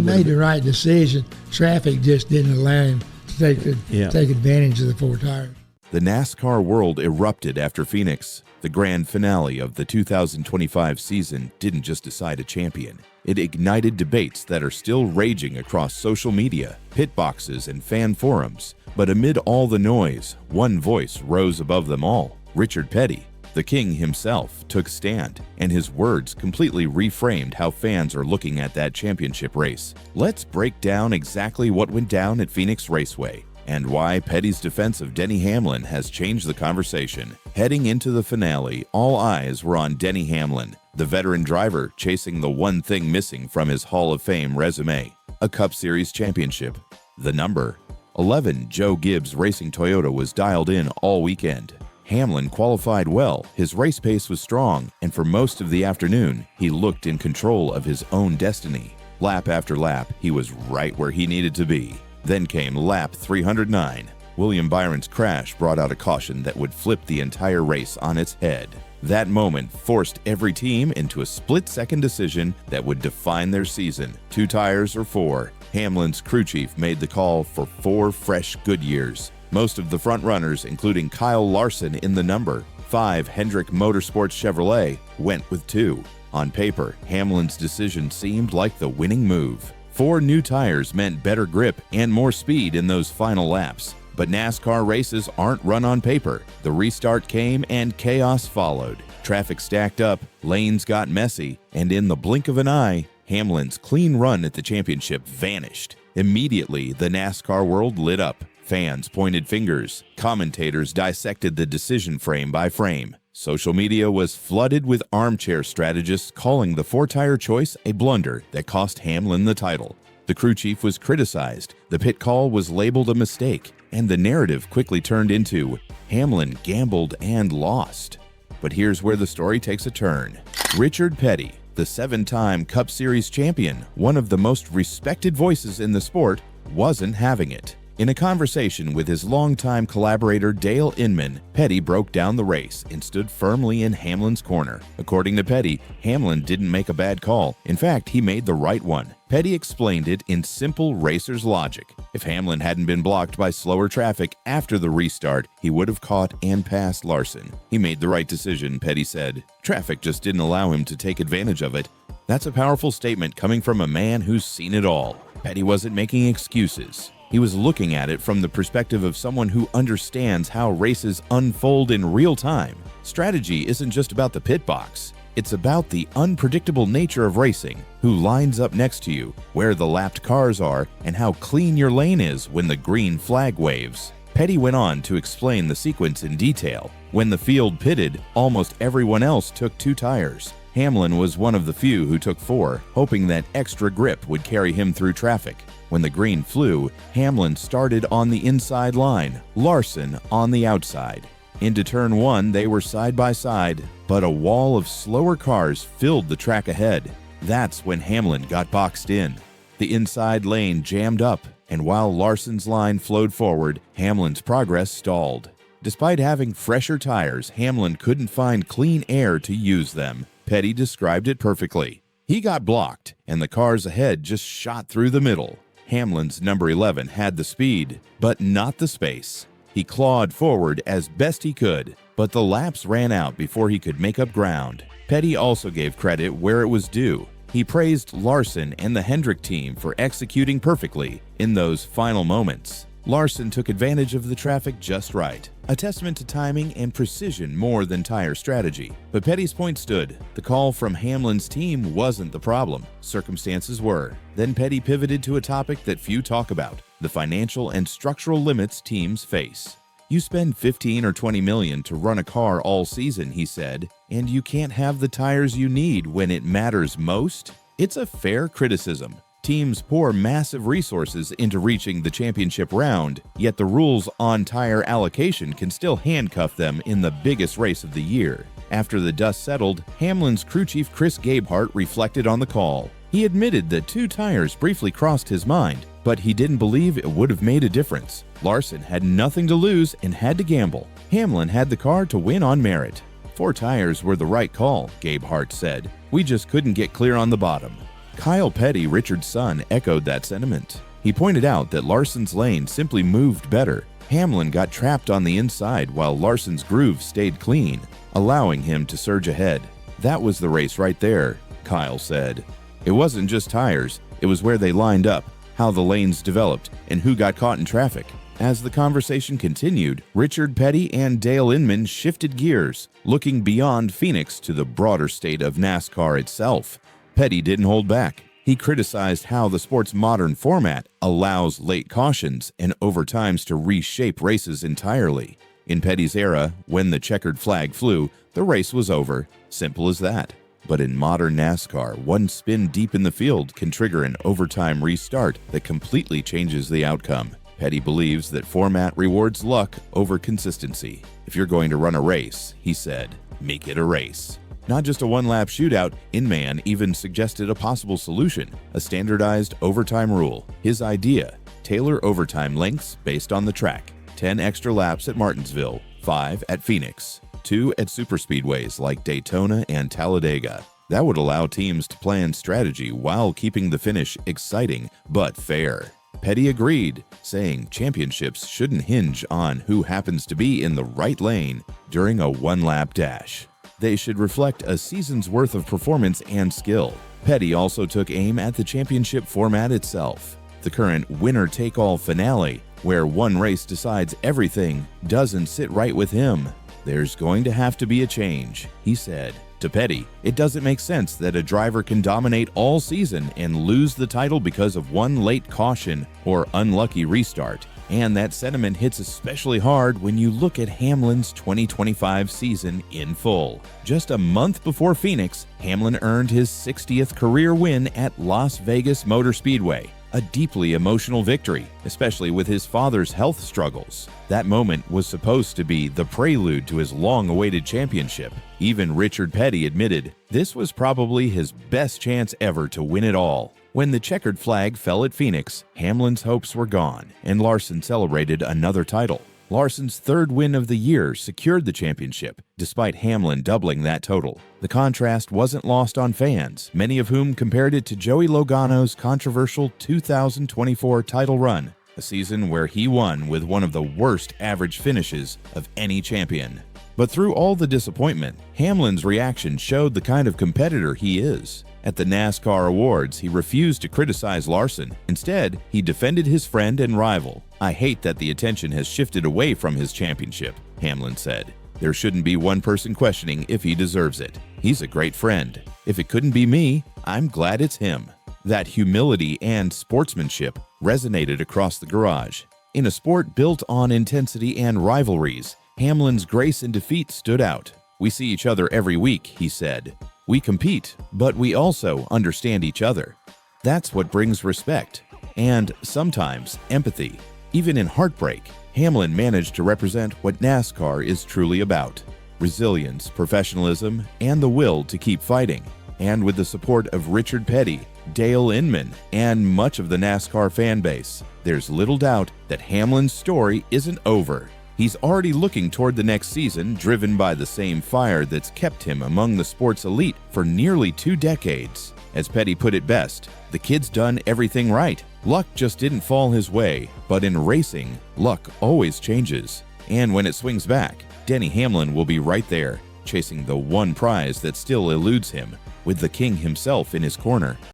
made the right decision. Traffic just didn't allow him to take advantage of the 4 tires. The NASCAR world erupted after Phoenix. The grand finale of the 2025 season didn't just decide a champion. It ignited debates that are still raging across social media, pit boxes, and fan forums. But amid all the noise, one voice rose above them all. Richard Petty, the king himself, took a stand, and his words completely reframed how fans are looking at that championship race. Let's break down exactly what went down at Phoenix Raceway, and why Petty's defense of Denny Hamlin has changed the conversation. Heading into the finale, all eyes were on Denny Hamlin, the veteran driver chasing the one thing missing from his Hall of Fame resume, a Cup Series championship. The number 11 Joe Gibbs Racing Toyota was dialed in all weekend. Hamlin qualified well, his race pace was strong, and for most of the afternoon, he looked in control of his own destiny. Lap after lap, he was right where he needed to be. Then came lap 309. William Byron's crash brought out a caution that would flip the entire race on its head. That moment forced every team into a split-second decision that would define their season. 2 tires or 4. Hamlin's crew chief made the call for 4 fresh Goodyears. Most of the front runners, including Kyle Larson in the number 5 Hendrick Motorsports Chevrolet, went with 2. On paper, Hamlin's decision seemed like the winning move. 4 new tires meant better grip and more speed in those final laps. But NASCAR races aren't run on paper. The restart came and chaos followed. Traffic stacked up, lanes got messy, and in the blink of an eye, Hamlin's clean run at the championship vanished. Immediately, the NASCAR world lit up. Fans pointed fingers. Commentators dissected the decision frame by frame. Social media was flooded with armchair strategists calling the 4-tire choice a blunder that cost Hamlin the title. The crew chief was criticized, the pit call was labeled a mistake, and the narrative quickly turned into Hamlin gambled and lost. But here's where the story takes a turn. Richard Petty, the 7-time Cup Series champion, one of the most respected voices in the sport, wasn't having it. In a conversation with his longtime collaborator Dale Inman, Petty broke down the race and stood firmly in Hamlin's corner. According to Petty, Hamlin didn't make a bad call. In fact, he made the right one. Petty explained it in simple racer's logic. If Hamlin hadn't been blocked by slower traffic after the restart, he would have caught and passed Larson. He made the right decision, Petty said. Traffic just didn't allow him to take advantage of it. That's a powerful statement coming from a man who's seen it all. Petty wasn't making excuses. He was looking at it from the perspective of someone who understands how races unfold in real time. Strategy isn't just about the pit box. It's about the unpredictable nature of racing, who lines up next to you, where the lapped cars are, and how clean your lane is when the green flag waves. Petty went on to explain the sequence in detail. When the field pitted, almost everyone else took 2 tires. Hamlin was one of the few who took 4, hoping that extra grip would carry him through traffic. When the green flew, Hamlin started on the inside line, Larson on the outside. Into turn 1, they were side by side, but a wall of slower cars filled the track ahead. That's when Hamlin got boxed in. The inside lane jammed up, and while Larson's line flowed forward, Hamlin's progress stalled. Despite having fresher tires, Hamlin couldn't find clean air to use them. Petty described it perfectly. He got blocked, and the cars ahead just shot through the middle. Hamlin's number 11 had the speed, but not the space. He clawed forward as best he could, but the laps ran out before he could make up ground. Petty also gave credit where it was due. He praised Larson and the Hendrick team for executing perfectly in those final moments. Larson took advantage of the traffic just right, a testament to timing and precision more than tire strategy. But Petty's point stood. The call from Hamlin's team wasn't the problem. Circumstances were. Then Petty pivoted to a topic that few talk about, the financial and structural limits teams face. You spend $15 or $20 million to run a car all season, he said, and you can't have the tires you need when it matters most? It's a fair criticism. Teams pour massive resources into reaching the championship round, yet the rules on tire allocation can still handcuff them in the biggest race of the year. After the dust settled, Hamlin's crew chief Chris Gabehart reflected on the call. He admitted that 2 tires briefly crossed his mind, but he didn't believe it would have made a difference. Larson had nothing to lose and had to gamble. Hamlin had the car to win on merit. 4 tires were the right call, Gabehart said. We just couldn't get clear on the bottom. Kyle Petty, Richard's son, echoed that sentiment. He pointed out that Larson's lane simply moved better. Hamlin got trapped on the inside while Larson's groove stayed clean, allowing him to surge ahead. That was the race right there, Kyle said. It wasn't just tires, it was where they lined up, how the lanes developed, and who got caught in traffic. As the conversation continued, Richard Petty and Dale Inman shifted gears, looking beyond Phoenix to the broader state of NASCAR itself. Petty didn't hold back. He criticized how the sport's modern format allows late cautions and overtimes to reshape races entirely. In Petty's era, when the checkered flag flew, the race was over. Simple as that. But in modern NASCAR, one spin deep in the field can trigger an overtime restart that completely changes the outcome. Petty believes that format rewards luck over consistency. If you're going to run a race, he said, make it a race. Not just a one-lap shootout, Inman even suggested a possible solution, a standardized overtime rule. His idea, tailor overtime lengths based on the track. 10 extra laps at Martinsville, 5 at Phoenix, 2 at superspeedways like Daytona and Talladega. That would allow teams to plan strategy while keeping the finish exciting but fair. Petty agreed, saying championships shouldn't hinge on who happens to be in the right lane during a one-lap dash. They should reflect a season's worth of performance and skill. Petty also took aim at the championship format itself. The current winner-take-all finale, where one race decides everything, doesn't sit right with him. There's going to have to be a change, he said. To Petty, it doesn't make sense that a driver can dominate all season and lose the title because of one late caution or unlucky restart. And that sentiment hits especially hard when you look at Hamlin's 2025 season in full. Just a month before Phoenix, Hamlin earned his 60th career win at Las Vegas Motor Speedway. A deeply emotional victory, especially with his father's health struggles. That moment was supposed to be the prelude to his long-awaited championship. Even Richard Petty admitted this was probably his best chance ever to win it all. When the checkered flag fell at Phoenix, Hamlin's hopes were gone, and Larson celebrated another title. Larson's third win of the year secured the championship, despite Hamlin doubling that total. The contrast wasn't lost on fans, many of whom compared it to Joey Logano's controversial 2024 title run, a season where he won with one of the worst average finishes of any champion. But through all the disappointment, Hamlin's reaction showed the kind of competitor he is. At the NASCAR Awards, he refused to criticize Larson. Instead, he defended his friend and rival. "I hate that the attention has shifted away from his championship," Hamlin said. "There shouldn't be one person questioning if he deserves it. He's a great friend. If it couldn't be me, I'm glad it's him." That humility and sportsmanship resonated across the garage. In a sport built on intensity and rivalries, Hamlin's grace in defeat stood out. "We see each other every week," he said. "We compete, but we also understand each other. That's what brings respect, and sometimes empathy." Even in heartbreak, Hamlin managed to represent what NASCAR is truly about: resilience, professionalism, and the will to keep fighting. And with the support of Richard Petty, Dale Inman, and much of the NASCAR fan base, there's little doubt that Hamlin's story isn't over. He's already looking toward the next season, driven by the same fire that's kept him among the sport's elite for nearly 2 decades. As Petty put it best, the kid's done everything right. Luck just didn't fall his way, but in racing, luck always changes. And when it swings back, Denny Hamlin will be right there, chasing the one prize that still eludes him, with the king himself in his corner.